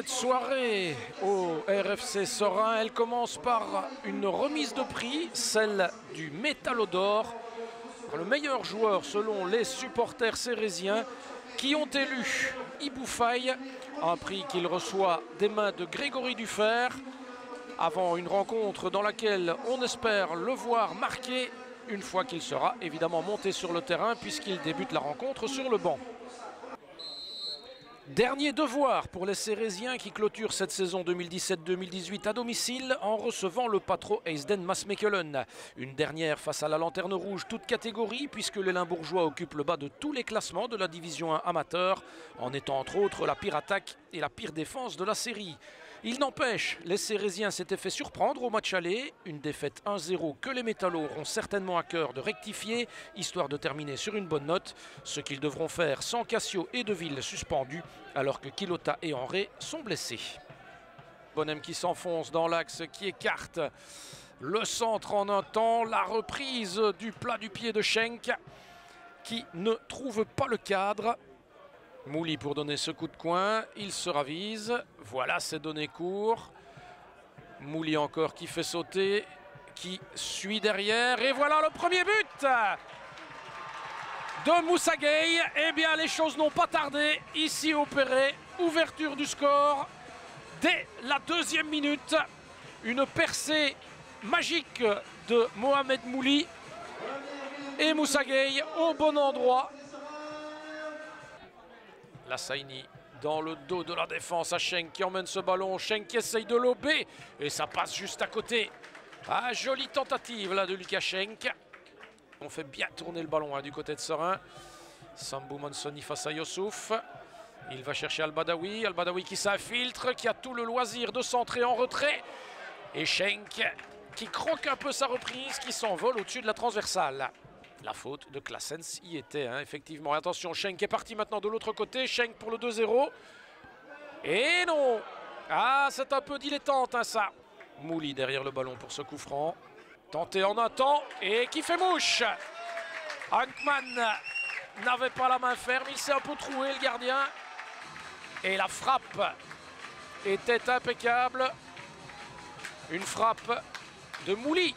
cette soirée au RFC Sorin. Elle commence par une remise de prix, celle du Métallodore. Le meilleur joueur selon les supporters cérésiens qui ont élu Iboufaï, un prix qu'il reçoit des mains de Grégory Duffer avant une rencontre dans laquelle on espère le voir marquer une fois qu'il sera évidemment monté sur le terrain puisqu'il débute la rencontre sur le banc. Dernier devoir pour les Cérésiens qui clôturent cette saison 2017-2018 à domicile en recevant le Patro Heisden Maasmechelen. Une dernière face à la Lanterne Rouge, toute catégorie, puisque les Limbourgeois occupent le bas de tous les classements de la division 1 amateur, en étant entre autres la pire attaque et la pire défense de la série. Il n'empêche, les Cérésiens s'étaient fait surprendre au match aller, une défaite 1-0 que les Métallos auront certainement à cœur de rectifier, histoire de terminer sur une bonne note, ce qu'ils devront faire sans Cassio et Deville suspendus, alors que Quilota et Henré sont blessés. Bonhomme qui s'enfonce dans l'axe, qui écarte le centre en un temps, la reprise du plat du pied de Schenk, qui ne trouve pas le cadre. Mouli pour donner ce coup de coin, il se ravise, voilà c'est donné court. Mouli encore qui fait sauter, qui suit derrière et voilà le premier but de Moussa Gueye. Eh bien les choses n'ont pas tardé, ici opéré, ouverture du score dès la deuxième minute. Une percée magique de Mohamed Mouli et Moussa Gueye au bon endroit. Lassaini dans le dos de la défense à Schenk qui emmène ce ballon. Schenk qui essaye de lober et ça passe juste à côté. Ah, jolie tentative là de Lucas Schenk. On fait bien tourner le ballon du côté de Sorin. Sambou Monsoni face à Youssouf. Il va chercher Al-Badawi. Al-Badawi qui s'infiltre, qui a tout le loisir de centrer en retrait. Et Schenk qui croque un peu sa reprise, qui s'envole au-dessus de la transversale. La faute de Claessens y était, effectivement. Attention, Schenk est parti maintenant de l'autre côté. Schenk pour le 2-0. Et non! Ah, c'est un peu dilettante, ça. Mouli derrière le ballon pour ce coup franc. Tenté en un temps et qui fait mouche. Hankman n'avait pas la main ferme. Il s'est un peu troué, le gardien. Et la frappe était impeccable. Une frappe de Mouli.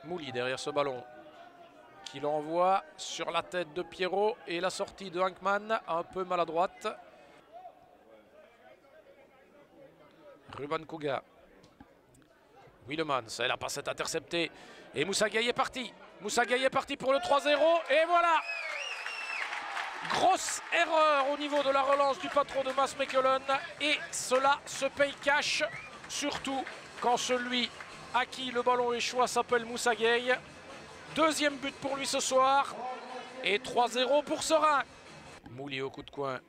Mouli derrière ce ballon qui l'envoie sur la tête de Pierrot et la sortie de Hankman un peu maladroite. Ruben Kouga. Willemans, la passe est interceptée et Moussa Gueye est parti. Moussa Gueye est parti pour le 3-0 et voilà. Grosse erreur au niveau de la relance du patron de Maasmechelen et cela se paye cash, surtout quand celui à qui le ballon échoua s'appelle Moussa Gueye. Deuxième but pour lui ce soir. Et 3-0 pour Sorin. Mouli au coup de coin.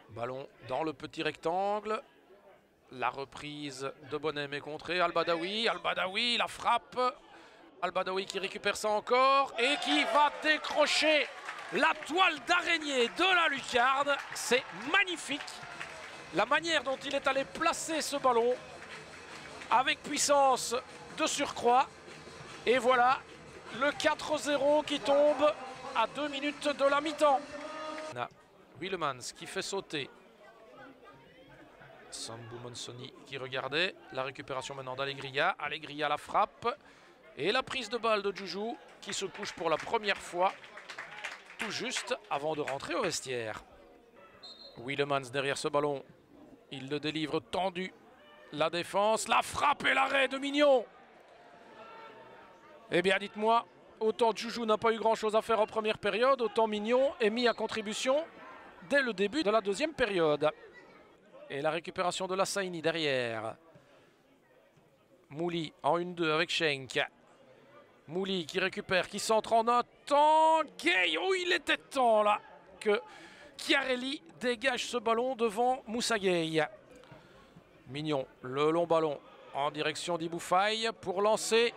Ballon dans le petit rectangle. La reprise de Bonhomme est contrée. Al-Badawi, Al-Badawi, la frappe. Al-Badawi qui récupère ça encore. Et qui va décrocher la toile d'araignée de la lucarne. C'est magnifique. La manière dont il est allé placer ce ballon. Avec puissance de surcroît. Et voilà le 4-0 qui tombe à 2 minutes de la mi-temps. Willemans qui fait sauter. Sambou Monsoni qui regardait. La récupération maintenant d'Allegria. Allegria la frappe. Et la prise de balle de Djoujou qui se couche pour la première fois. Tout juste avant de rentrer au vestiaire. Willemans derrière ce ballon. Il le délivre tendu. La défense, la frappe et l'arrêt de Mignon. Eh bien, dites-moi, autant Djoujou n'a pas eu grand-chose à faire en première période, autant Mignon est mis à contribution dès le début de la deuxième période. Et la récupération de Lassaini derrière. Mouli en 1-2 avec Schenk. Mouli qui récupère, qui centre en un temps. Gueye, oh, il était temps là que Chiarelli dégage ce ballon devant Moussa Gueye. Mignon, le long ballon en direction d'Iboufaï pour lancer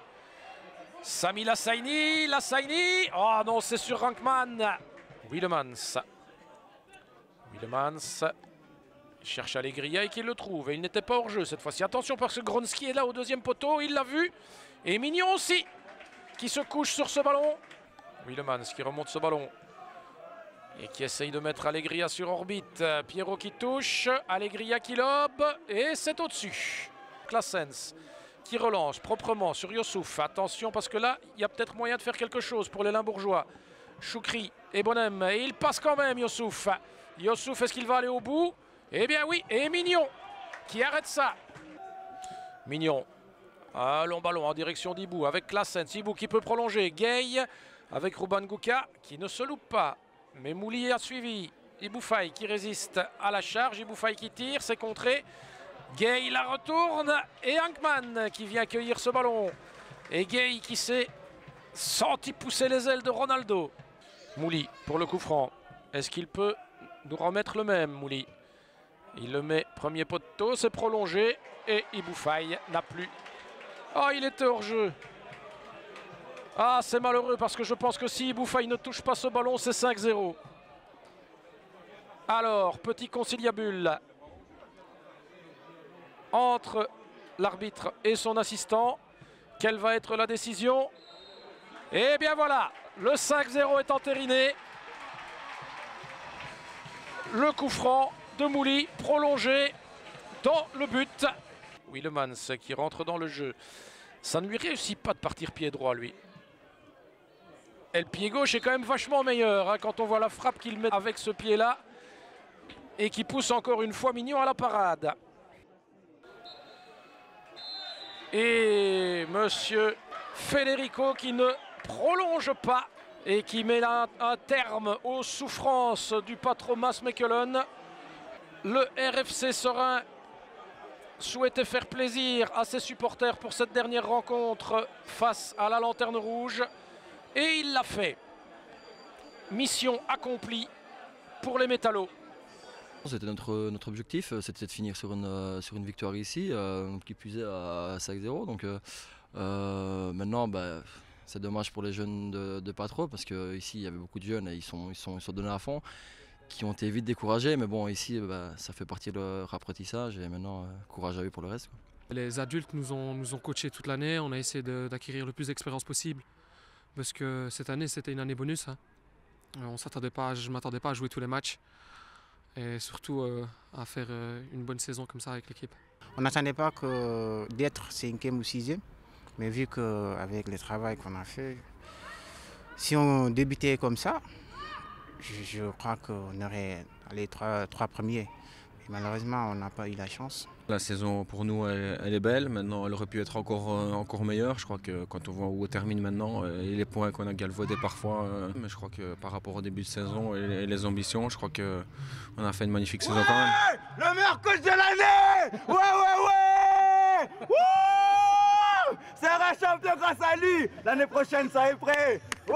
Sami Lassaini. Lassaini, oh non, c'est sur Hankman. Willemans. Willemans cherche Allegria et qu'il le trouve. Et il n'était pas hors jeu cette fois-ci. Attention parce que Gronski est là au deuxième poteau, il l'a vu. Et Mignon aussi qui se couche sur ce ballon. Willemans qui remonte ce ballon. Et qui essaye de mettre Allegria sur orbite. Pierrot qui touche, Allegria qui lobe, et c'est au-dessus. Claessens qui relance proprement sur Youssouf. Attention parce que là, il y a peut-être moyen de faire quelque chose pour les Limbourgeois. Choukri et Bonhomme, et il passe quand même Youssouf. Youssouf, est-ce qu'il va aller au bout? Eh bien oui, et Mignon qui arrête ça. Mignon, un long ballon en direction d'Ibou avec Claessens. Ibou qui peut prolonger, Gay avec Ruban Gouka qui ne se loupe pas. Mais Mouli a suivi. Ibou Faye qui résiste à la charge. Ibou Faye qui tire, c'est contré. Gay la retourne et Hankman qui vient accueillir ce ballon. Et Gay qui s'est senti pousser les ailes de Ronaldo. Mouli pour le coup franc. Est-ce qu'il peut nous remettre le même, Mouli? Il le met premier poteau, c'est prolongé. Et Ibou Faye n'a plus. Oh, il était hors jeu. Ah, c'est malheureux parce que je pense que si Ibou Faye ne touche pas ce ballon, c'est 5-0. Alors, petit conciliabule entre l'arbitre et son assistant. Quelle va être la décision? Eh bien voilà, le 5-0 est entériné. Le coup franc de Mouli, prolongé dans le but. Willemans qui rentre dans le jeu. Ça ne lui réussit pas de partir pied droit, lui. Et le pied gauche est quand même vachement meilleur hein, quand on voit la frappe qu'il met avec ce pied-là. Et qui pousse encore une fois Mignon à la parade. Et monsieur Federico qui ne prolonge pas et qui met un terme aux souffrances du patron Maasmechelen. Le RFC Serein souhaitait faire plaisir à ses supporters pour cette dernière rencontre face à la Lanterne Rouge. Et il l'a fait. Mission accomplie pour les Métallos. C'était notre objectif, c'était de finir sur une victoire ici, qui plus est à 5-0. Donc maintenant, c'est dommage pour les jeunes de Patro parce qu'ici il y avait beaucoup de jeunes et ils sont donnés à fond, qui ont été vite découragés. Mais bon, ici ça fait partie de leur apprentissage et maintenant courage à eux pour le reste, quoi. Les adultes nous ont coachés toute l'année, on a essayé d'acquérir le plus d'expérience possible parce que cette année c'était une année bonus. Hein. Je ne m'attendais pas à jouer tous les matchs. Et surtout à faire une bonne saison comme ça avec l'équipe. On n'attendait pas d'être 5e ou 6e, mais vu qu'avec le travail qu'on a fait, si on débutait comme ça, je crois qu'on aurait les trois premiers. Et malheureusement, on n'a pas eu la chance. La saison pour nous, elle est belle. Maintenant, elle aurait pu être encore meilleure. Je crois que quand on voit où on termine maintenant et les points qu'on a galvaudés parfois, mais je crois que par rapport au début de saison et les ambitions, je crois qu'on a fait une magnifique saison quand même. Le meilleur coach de l'année! Ouais! Wouh! Sera champion grâce à lui! L'année prochaine, ça est prêt! Ouais!